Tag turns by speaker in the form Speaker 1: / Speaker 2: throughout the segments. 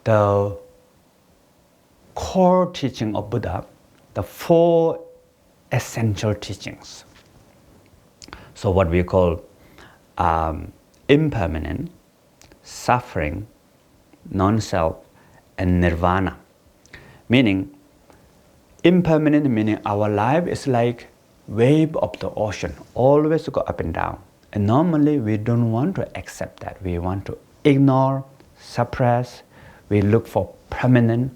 Speaker 1: the core teaching of Buddha, the 4 essential teachings. So what we call impermanent, suffering, non-self, and nirvana. Meaning, impermanent meaning our life is like wave of the ocean, always go up and down. And normally we don't want to accept that. We want to ignore, suppress, we look for permanent.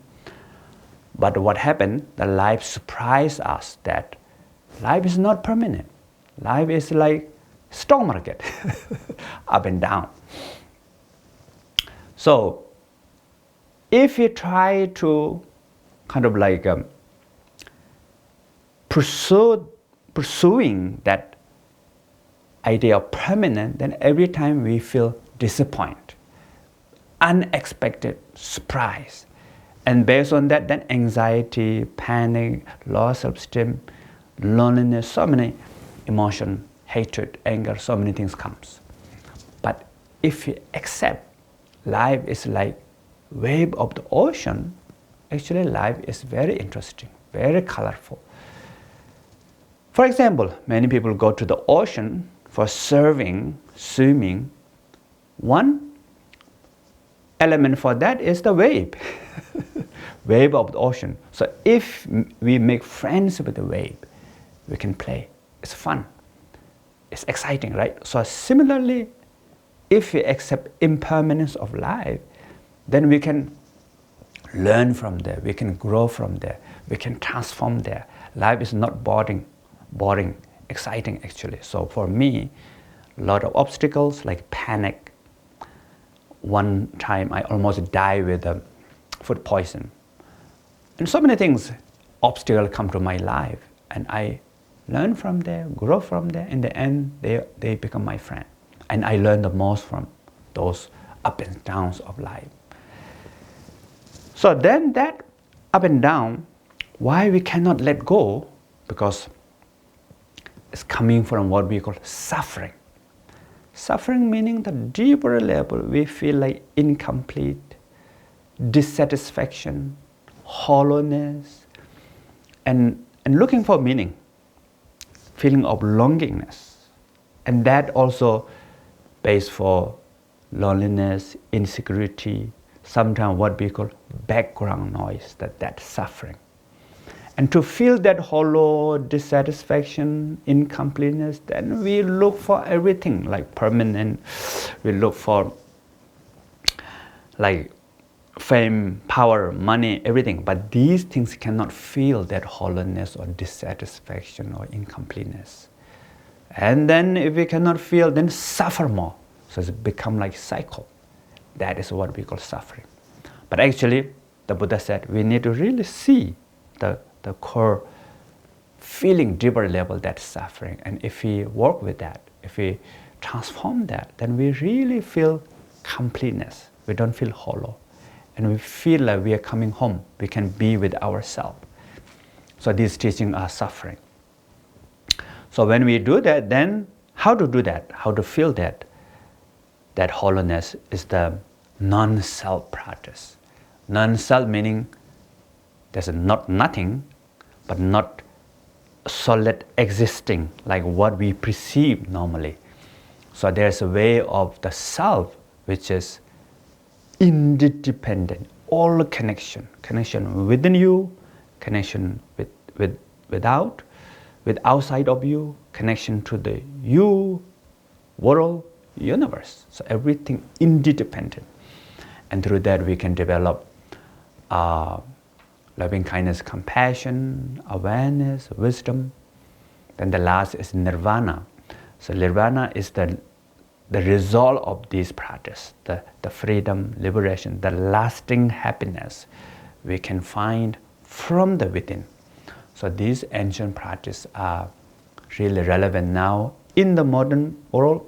Speaker 1: But what happened, the life surprised us that life is not permanent. Life is like stock market, up and down. So if you try to kind of like pursuing that idea of permanent, then every time we feel disappointed, unexpected surprise. And based on that, then anxiety, panic, low self-esteem, loneliness, so many emotions, hatred, anger, so many things comes. But if you accept life is like wave of the ocean, actually life is very interesting, very colorful. For example, many people go to the ocean for surfing, swimming. One element for that is the wave, wave of the ocean. So if we make friends with the wave, we can play. It's fun. It's exciting, right? So similarly, if we accept impermanence of life, then we can learn from there, we can grow from there, we can transform there. Life is not boring, exciting actually. So for me, a lot of obstacles like panic. One time I almost died with food poison. And so many things, obstacles come to my life, and I learn from there, grow from there. In the end, they become my friend. And I learn the most from those up and downs of life. So then that up and down, why we cannot let go? Because it's coming from what we call suffering. Suffering meaning the deeper level we feel like incomplete, dissatisfaction, hollowness, and looking for meaning, feeling of longingness. And that also based for loneliness, insecurity, sometimes what we call background noise, that's suffering. And to feel that hollow, dissatisfaction, incompleteness, then we look for everything like permanent. We look for like fame, power, money, everything. But these things cannot feel that hollowness or dissatisfaction or incompleteness. And then if we cannot feel, then suffer more. So it's become like cycle. That is what we call suffering. But actually, the Buddha said we need to really see the core feeling deeper level, that's suffering. And if we work with that, if we transform that, then we really feel completeness. We don't feel hollow. And we feel like we are coming home. We can be with ourselves. So these teachings are suffering. So when we do that, then how to do that? How to feel that? That hollowness is the non-self practice. Non-self meaning there's not nothing, but not solid existing like what we perceive normally. So there's a way of the self which is interdependent, all connection within you, connection with outside of you, connection to the you, world, universe. So everything interdependent. And through that we can develop loving kindness, compassion, awareness, wisdom. Then the last is nirvana. So nirvana is the result of this practice, the freedom, liberation, the lasting happiness we can find from the within. So these ancient practices are really relevant now in the modern world.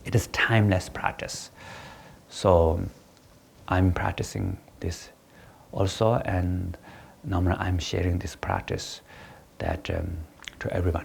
Speaker 1: It is timeless practice. So I'm practicing this also, and normally I'm sharing this practice that to everyone.